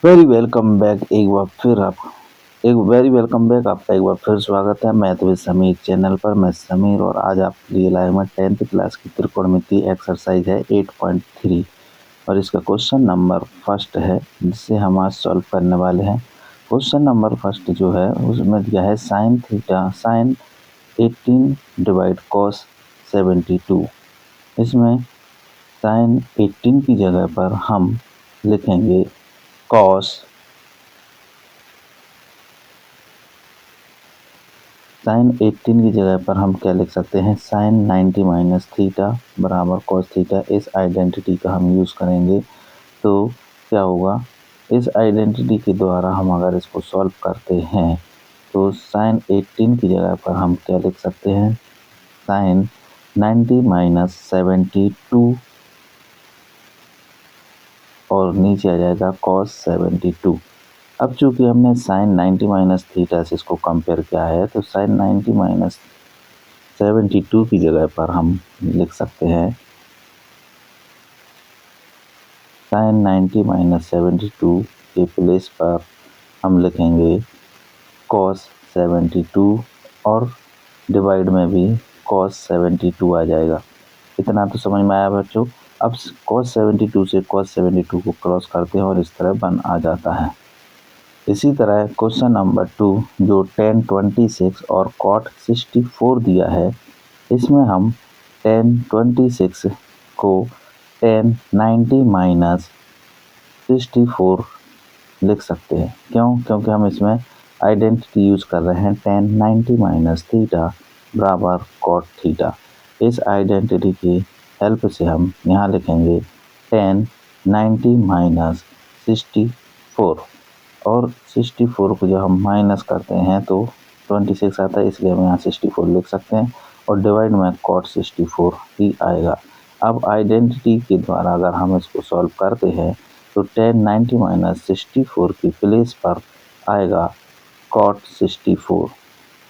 Very welcome back आपका एक बार फिर स्वागत है। मैं तो समीर चैनल पर, मैं समीर, और आज आपके लिए लाया मैं 10th क्लास की त्रिकोणमिति एक्सरसाइज है 8.3 और इसका क्वेश्चन नंबर फर्स्ट है जिसे हम आज सॉल्व करने वाले हैं। क्वेश्चन नंबर फर्स्ट जो है उसमें दिया है sine theta sine 18 divide cos 72। इसमें साइन 18 की जगह पर हम लिखेंगे कॉस साइन 18 की जगह पर हम क्या लिख सकते हैं, साइन 90 माइनस थीटा बराबर कॉस थीटा। इस आइडेंटिटी का हम यूज़ करेंगे तो क्या होगा, इस आइडेंटिटी के द्वारा हम अगर इसको सॉल्व करते हैं तो साइन 18 की जगह पर हम क्या लिख सकते हैं, साइन 90 माइनस 72 और नीचे आ जाएगा कॉस 72। अब चूंकि हमने साइन 90 माइनस थीटा से इसको कंपेयर किया है तो साइन 90 माइनस 72 की जगह पर हम लिख सकते हैं साइन 90 माइनस 72 के प्लेस पर हम लिखेंगे कॉस 72 और डिवाइड में भी कॉस 72 आ जाएगा। इतना तो समझ में आया बच्चों। अब कॉस 72 से कॉस 72 को क्रॉस करते हैं और इस तरह बन आ जाता है। इसी तरह क्वेश्चन नंबर 2 जो tan 26 और cot 64 दिया है, इसमें हम tan 26 को tan 90 माइनस 64 लिख सकते हैं। क्योंकि हम इसमें आइडेंटिटी यूज कर रहे हैं tan 90 माइनस थीटा बराबर cot थीटा। इस आइडेंटिटी की हेल्प से हम यहाँ लिखेंगे tan 90 माइनस 64 और 64 को जब हम माइनस करते हैं तो 26 आता है, इसलिए हम यहाँ 64 लिख सकते हैं और डिवाइड में cot 64 ही आएगा। अब आइडेंटिटी के द्वारा अगर हम इसको सॉल्व करते हैं तो tan 90 माइनस 64 की प्लेस पर आएगा cot 64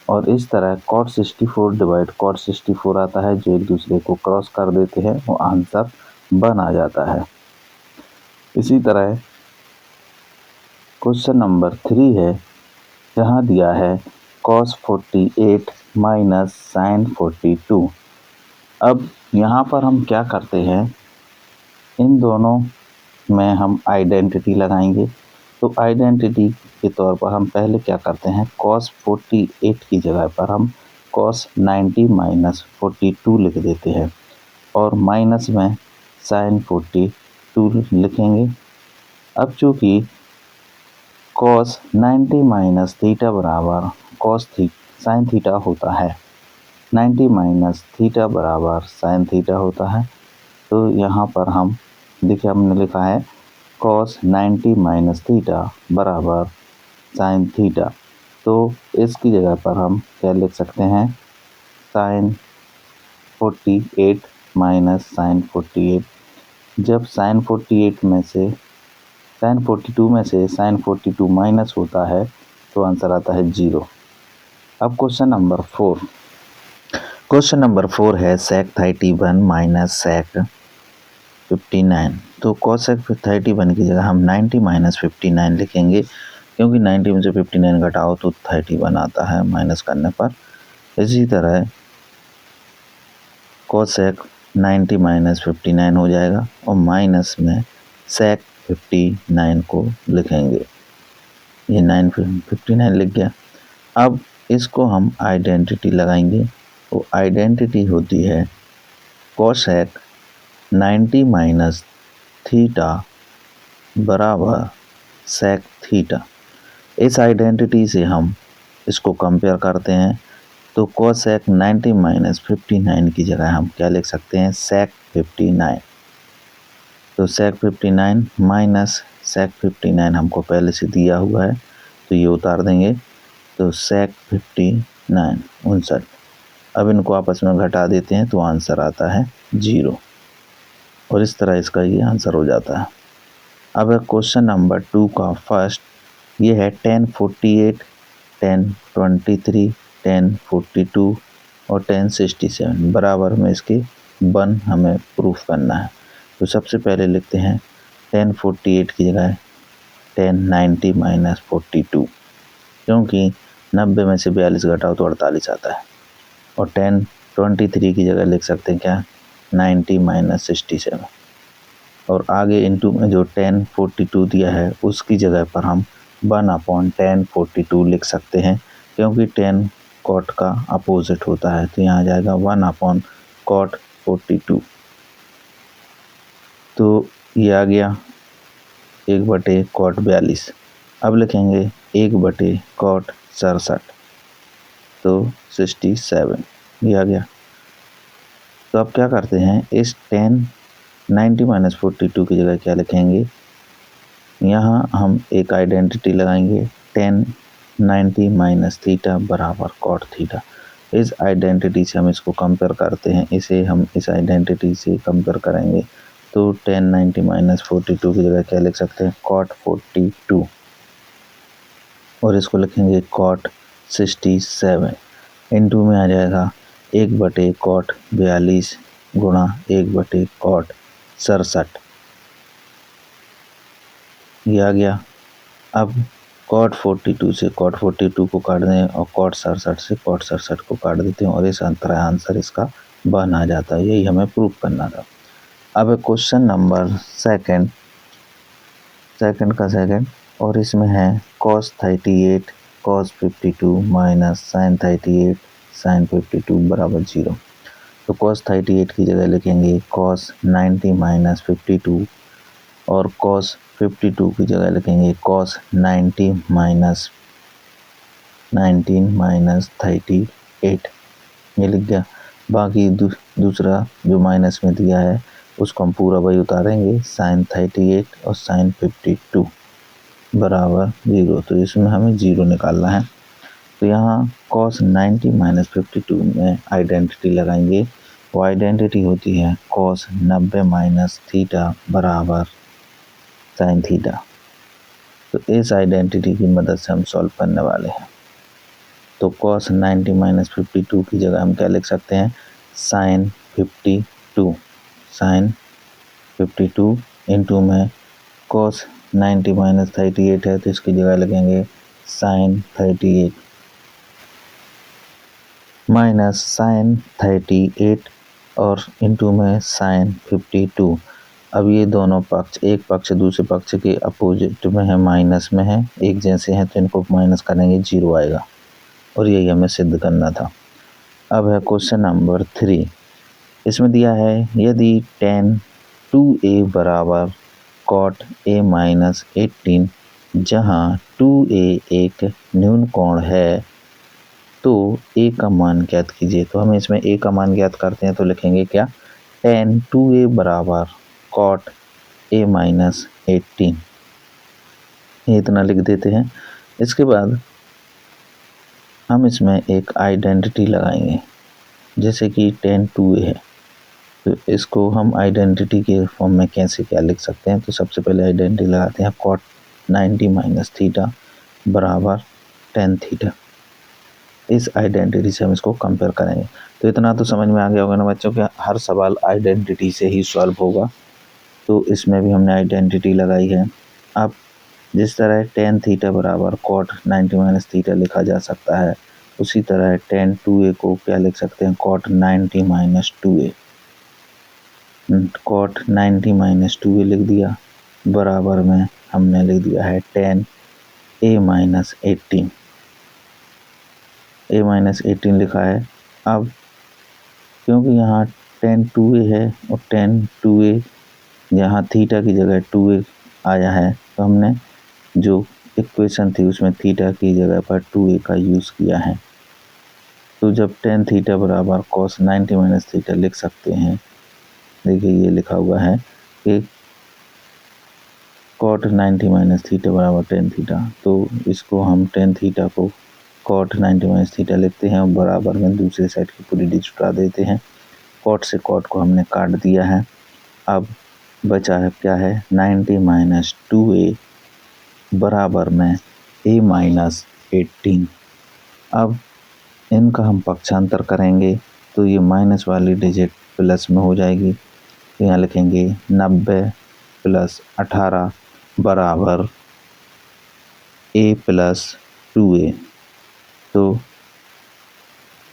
और इस तरह cot 64 डिवाइड cot 64 आता है, जो एक दूसरे को क्रॉस कर देते हैं वो आंसर बन आ जाता है। इसी तरह क्वेश्चन नंबर 3 है, जहाँ दिया है cos 48 माइनस साइन 42। अब यहाँ पर हम क्या करते हैं, इन दोनों में हम आइडेंटिटी लगाएंगे। तो आइडेंटिटी के तौर पर हम पहले क्या करते हैं, cos 48 की जगह पर हम cos 90 माइनस 42 लिख देते हैं और माइनस में साइन 42 लिखेंगे। अब चूँकि cos 90 माइनस थीटा बराबर cos साइन थीटा होता है, 90 माइनस थीटा बराबर साइन थीटा होता है, तो यहाँ पर हम देखिए हमने लिखा है cos 90 माइनस थीटा बराबर साइन थीटा। तो इसकी जगह पर हम क्या लिख सकते हैं, साइन 48 माइनस साइन 48। जब साइन 48 में से साइन 42 में से साइन 42 माइनस होता है तो आंसर आता है 0। अब क्वेश्चन नंबर 4 है sec 31 माइनस sec 59। तो cosec 31 की जगह हम 90 माइनस 59 लिखेंगे, क्योंकि 90 में से 59 घटाओ तो 31 आता है माइनस करने पर। इसी तरह cosec 90 माइनस 59 हो जाएगा और माइनस में sec 59 को लिखेंगे। ये 59 लिख गया। अब इसको हम आइडेंटिटी लगाएंगे। तो आइडेंटिटी होती है cosec 90 माइनस थीटा बराबर sec थीटा। इस आइडेंटिटी से हम इसको कंपेयर करते हैं तो cosec 90 माइनस 59 की जगह हम क्या लिख सकते हैं, sec 59। तो sec 59 माइनस sec 59 हमको पहले से दिया हुआ है तो ये उतार देंगे, तो sec 59 59। अब इनको आपस में घटा देते हैं तो आंसर आता है 0 और इस तरह इसका ये आंसर हो जाता है। अब क्वेश्चन नंबर 2 का फर्स्ट ये है tan 48, tan 23, tan 42 और tan 67 बराबर में इसके 1 हमें प्रूफ करना है। तो सबसे पहले लिखते हैं tan 48 की जगह 10 90 माइनस 42, क्योंकि 90 में से 42 घटाओ तो 48 आता है। और 10 23 की जगह लिख सकते हैं क्या, 90 माइनस 67। और आगे इनटू में जो 10 42 दिया है उसकी जगह पर हम 1/10 42 लिख सकते हैं, क्योंकि 10 कॉट का अपोजिट होता है। तो यहाँ आ जाएगा 1/cot 42। तो ये आ गया 1/cot 42। अब लिखेंगे 1/cot 67, तो 67 ये आ गया। तो अब क्या करते हैं, इस 10 90 माइनस 42 की जगह क्या लिखेंगे, यहाँ हम एक आइडेंटिटी लगाएंगे, 10 90 माइनस थीटा बराबर कॉट थीटा। इस आइडेंटिटी से हम इसको कंपेयर करते हैं, इसे हम इस आइडेंटिटी से कंपेयर करेंगे। तो 10 90 माइनस 42 की जगह क्या लिख सकते हैं, कॉट 42, और इसको लिखेंगे कॉट 67। इनटू में आ जाएगा 1/cot 42 गुणा 1/cot 67, ये आ गया। अब cot 42 से cot 42 को काट दें और cot 67 से cot 67 को काट देते हैं, और इस आंसर इसका 1 आ जाता है। यही हमें प्रूव करना था। अब क्वेश्चन नंबर सेकंड का सेकंड, और इसमें है cos 38 cos 52 minus sin 38 sin 52 बराबर 0। तो cos 38 की जगह लिखेंगे cos 90 माइनस 52, और cos 52 की जगह लिखेंगे cos 90 माइनस 19 माइनस 38, ये लिख गया। बाकी दूसरा जो माइनस में दिया है उसको हम पूरा वही उतारेंगे, sin 38 और sin 52 बराबर 0। तो इसमें हमें 0 निकालना है। तो यहाँ cos 90 माइनस 52 में आइडेंटिटी लगाएंगे, वो आइडेंटिटी होती है cos 90 माइनस थीटा बराबर sin थीटा। तो इस आइडेंटिटी की मदद से हम सॉल्व करने वाले हैं। तो cos 90 माइनस 52 की जगह हम क्या लिख सकते हैं, sin 52 इनटू में cos 90 माइनस 38 है, तो इसकी जगह लिखेंगे sin 38 माइनस sin 38 और इनटू में sin 52। अब ये दोनों पक्ष, एक पक्ष दूसरे पक्ष के अपोजिट में है, माइनस में है, एक जैसे हैं, तो इनको माइनस करेंगे 0 आएगा, और यही हमें सिद्ध करना था। अब है क्वेश्चन नंबर 3। इसमें दिया है यदि tan 2a बराबर cot a माइनस 18, जहाँ 2a एक न्यून कोण है, तो a का मान ज्ञात कीजिए। तो हम इसमें a का मान ज्ञात करते हैं, तो लिखेंगे क्या, tan 2a बराबर cot a माइनस 18, ये इतना लिख देते हैं। इसके बाद हम इसमें एक आइडेंटिटी लगाएंगे, जैसे कि tan 2a है, तो इसको हम आइडेंटिटी के फॉर्म में कैसे क्या लिख सकते हैं। तो सबसे पहले आइडेंटिटी लगाते हैं cot 90 माइनस थीटा बराबर tan थीटा। इस आइडेंटिटी से हम इसको कंपेयर करेंगे। तो इतना तो समझ में आ गया होगा ना बच्चों कि हर सवाल आइडेंटिटी से ही सॉल्व होगा। तो इसमें भी हमने आइडेंटिटी लगाई है। अब जिस तरह tan थीटा बराबर cot 90 माइनस थीटा लिखा जा सकता है, उसी तरह tan 2a को क्या लिख सकते हैं, cot 90 minus 2a। cot 90 minus 2a लिख दिया, बराबर में हमने लिख दिया है tan a minus 18, a minus 18 लिखा है। अब क्योंकि यहाँ tan 2a है और tan 2a यहाँ थीटा की जगह 2a आया है, तो हमने जो इक्वेशन थी उसमें थीटा की जगह पर 2a का यूज़ किया है। तो जब tan थीटा बराबर cos 90 माइनस थीटा लिख सकते हैं, देखिए ये लिखा हुआ है कि cot 90 माइनस थीटा बराबर tan थीटा, तो इसको हम tan थीटा को cot 90 माइनस थीटा लिखते हैं और बराबर में दूसरे साइड की पूरी डिजिट उठा देते हैं। cot से cot को हमने काट दिया है। अब बचा है क्या है, 90 माइनस 2a बराबर में a माइनस 18। अब इनका हम पक्षांतर करेंगे, तो ये माइनस वाली डिजिट प्लस में हो जाएगी। तो यहाँ लिखेंगे 90 प्लस 18 बराबर a प्लस 2a, तो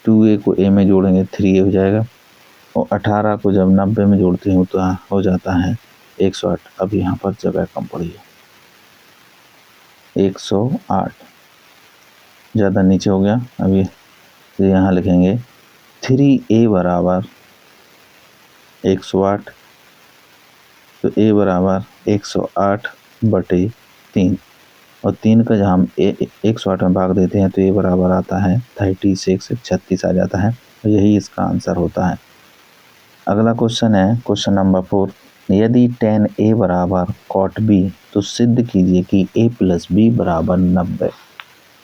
2a को a में जोड़ेंगे 3a हो जाएगा, और 18 को जब 90 में जोड़ते हैं तो हो जाता है 108। अब यहाँ पर जगह कम पड़ी है, 108 ज़्यादा नीचे हो गया। अभी तो यहाँ लिखेंगे 3a बराबर 108, तो a बराबर 108/3, और 3 का जब हम 108 में भाग देते हैं तो a बराबर आता है 36 आ जाता है, और यही इसका आंसर होता है। अगला क्वेश्चन है क्वेश्चन नंबर 4, यदि tan a बराबर cot b तो सिद्ध कीजिए कि a प्लस b बराबर 90।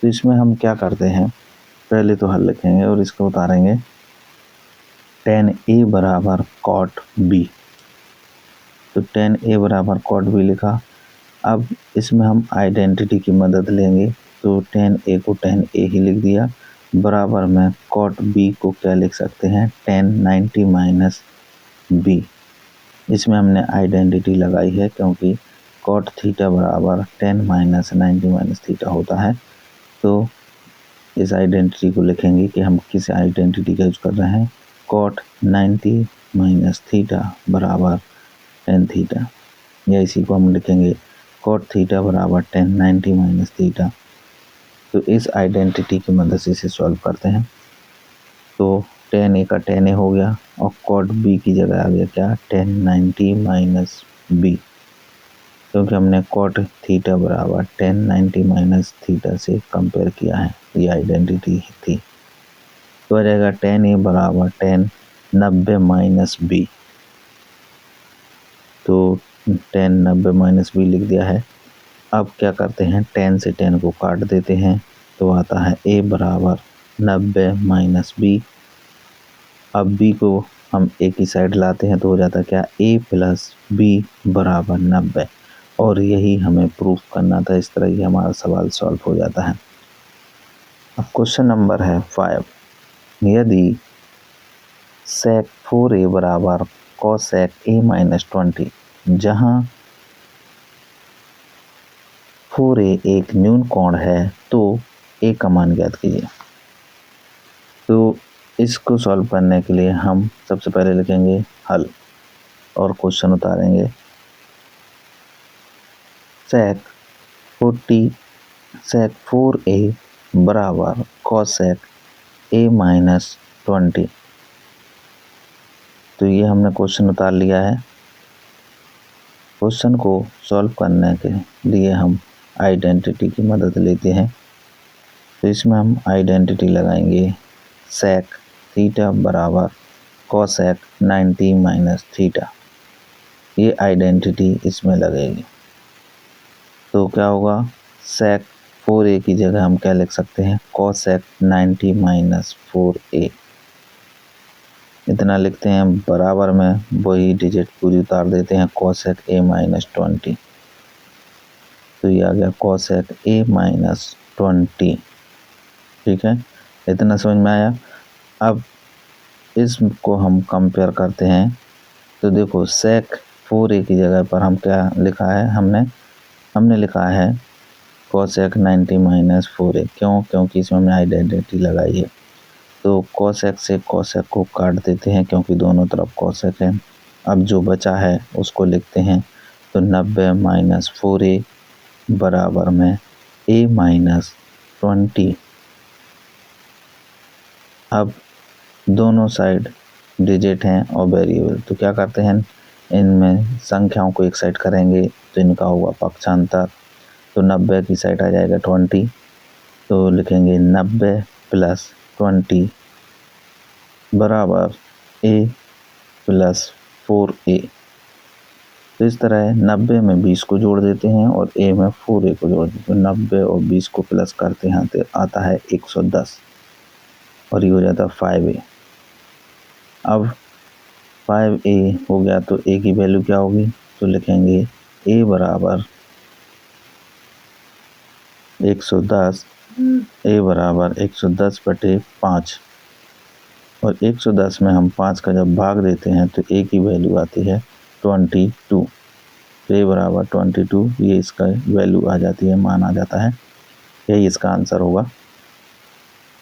तो इसमें हम क्या करते हैं, पहले तो हल लिखेंगे और इसको उतारेंगे। tan a बराबर cot b, तो tan a बराबर cot b लिखा। अब इसमें हम आइडेंटिटी की मदद लेंगे, तो tan a को tan a ही लिख दिया, बराबर में cot b को क्या लिख सकते हैं, tan 90 माइनस b। इसमें हमने आइडेंटिटी लगाई है क्योंकि cot थीटा बराबर tan माइनस 90 माइनस थीटा होता है। तो इस आइडेंटिटी को लिखेंगे कि हम किस आइडेंटिटी का यूज कर रहे हैं, cot 90 माइनस थीटा बराबर tan थीटा, या इसी को हम लिखेंगे cot थीटा बराबर tan 90 माइनस थीटा। तो इस आइडेंटिटी की मदद से इसे सॉल्व करते हैं। तो tan a का tan a हो गया, और cot b की जगह आ गया क्या, tan 90 माइनस b, क्योंकि हमने cot थीटा बराबर tan 90 माइनस थीटा से कंपेयर किया है, ये आइडेंटिटी थी। तो आ जाएगा tan a बराबर tan 90 माइनस b, तो tan 90 माइनस b लिख दिया है। अब क्या करते हैं, tan से tan को काट देते हैं, तो आता है a बराबर 90 माइनस b। अब b को हम एक ही साइड लाते हैं तो हो जाता है क्या, a प्लस b बराबर 90, और यही हमें प्रूफ करना था। इस तरह ही हमारा सवाल सॉल्व हो जाता है। अब क्वेश्चन नंबर है 5, यदि sec 4a बराबर cosec a माइनस 20, जहाँ 4a एक न्यून कोण है तो a का मान ज्ञात कीजिए। तो इसको सॉल्व करने के लिए हम सबसे पहले लिखेंगे हल और क्वेश्चन उतारेंगे। sec 4a बराबर cosec a माइनस 20, तो ये हमने क्वेश्चन उतार लिया है। क्वेश्चन को सॉल्व करने के लिए हम आइडेंटिटी की मदद लेते हैं। तो इसमें हम आइडेंटिटी लगाएंगे, sec थीटा बराबर cosec 90 माइनस थीटा, ये आइडेंटिटी इसमें लगेगी। तो क्या होगा, sec 4a की जगह हम क्या लिख सकते हैं, cosec 90 माइनस 4a, इतना लिखते हैं। बराबर में वही डिजिट पूरी उतार देते हैं, cosec a माइनस 20, तो ये आ गया cosec a माइनस 20। ठीक है, इतना समझ में आया। अब इसको हम कंपेयर करते हैं, तो देखो sec 4a की जगह पर हम क्या लिखा है, हमने लिखा है cosec 90 माइनस 4a। क्योंकि इसमें हमने आइडेंटिटी लगाई है। तो cosec से cosec को काट देते हैं क्योंकि दोनों तरफ cosec है। अब जो बचा है उसको लिखते हैं, तो 90 माइनस 4a बराबर में a माइनस 20। अब दोनों साइड डिजिट हैं और वेरिएबल, तो क्या करते हैं, इनमें संख्याओं को एक साइड करेंगे तो इनका होगा पक्षांतर। तो 90 की साइड आ जाएगा 20, तो लिखेंगे 90 प्लस 20 बराबर a प्लस 4a। तो इस तरह 90 में 20 को जोड़ देते हैं और a में 4a को जोड़ देते हैं। 90 और 20 को प्लस करते हैं तो आता है 110, और ये हो जाता है 5a। अब 5a हो गया तो a की वैल्यू क्या होगी, तो लिखेंगे a बराबर 110, a बराबर 110/5, और 110 में हम 5 का जब भाग देते हैं तो a की वैल्यू आती है 22, तो a बराबर 22, ये इसका वैल्यू आ जाती है, मान आ जाता है। यही इसका आंसर होगा।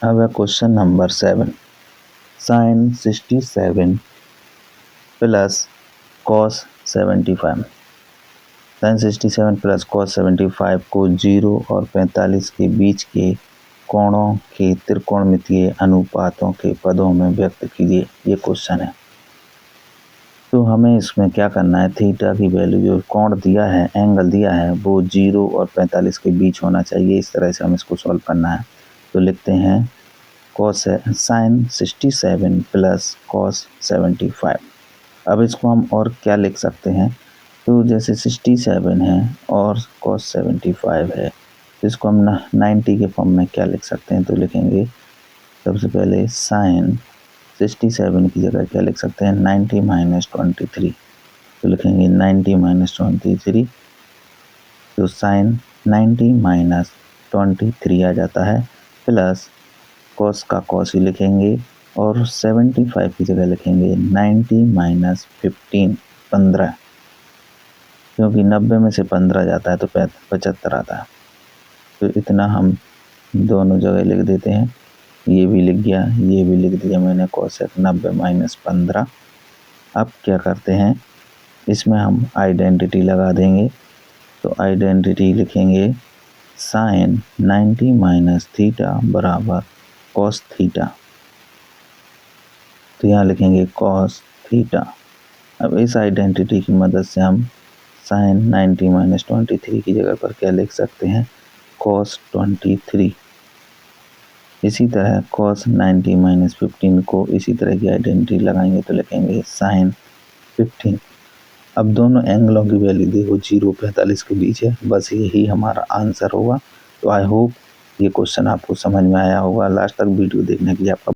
अब है question number 7, sin 67 plus cos 75। sin 67 plus cos 75 को 0 और 45 के बीच के कोणों के त्रिकोणमितीय अनुपातों के पदों में व्यक्त कीजिए। ये क्वेश्चन है। तो हमें इसमें क्या करना है, थीटा की वैल्यू जो कोण दिया है, एंगल दिया है, वो 0 और 45 के बीच होना चाहिए। इस तरह से हम इसको सॉल्व करना है। तो लिखते हैं sin 67 प्लस cos 75। अब इसको हम और क्या लिख सकते हैं, तो जैसे 67 है और cos 75 है, तो इसको हम 90 के फॉर्म में क्या लिख सकते हैं, तो लिखेंगे सबसे पहले sin 67 की जगह क्या लिख सकते हैं, 90 माइनस 23। तो लिखेंगे 90 माइनस 23, तो sin 90 माइनस 23 आ जाता है, प्लस cos का cos ही लिखेंगे और 75 की जगह लिखेंगे 90 माइनस 15, क्योंकि 90 में से 15 जाता है तो 75 आता है। तो इतना हम दोनों जगह लिख देते हैं। ये भी लिख गया, ये भी लिख दिया मैंने, cosec 90 माइनस 15। अब क्या करते हैं, इसमें हम आइडेंटिटी लगा देंगे। तो आइडेंटिटी लिखेंगे sin 90 माइनस थीटा बराबर cos थीटा। तो यहाँ लिखेंगे cos थीटा। अब इस आइडेंटिटी की मदद से हम sin 90 माइनस 23 की जगह पर क्या लिख सकते हैं, cos 23। इसी तरह cos 90 माइनस 15 को इसी तरह की आइडेंटिटी लगाएंगे तो लिखेंगे sin 15। अब दोनों एंगलों की वैल्यू देखो 0 45 के बीच है, बस यही हमारा आंसर होगा। तो आई होप ये क्वेश्चन आपको समझ में आया होगा। लास्ट तक वीडियो देखने के लिए आपका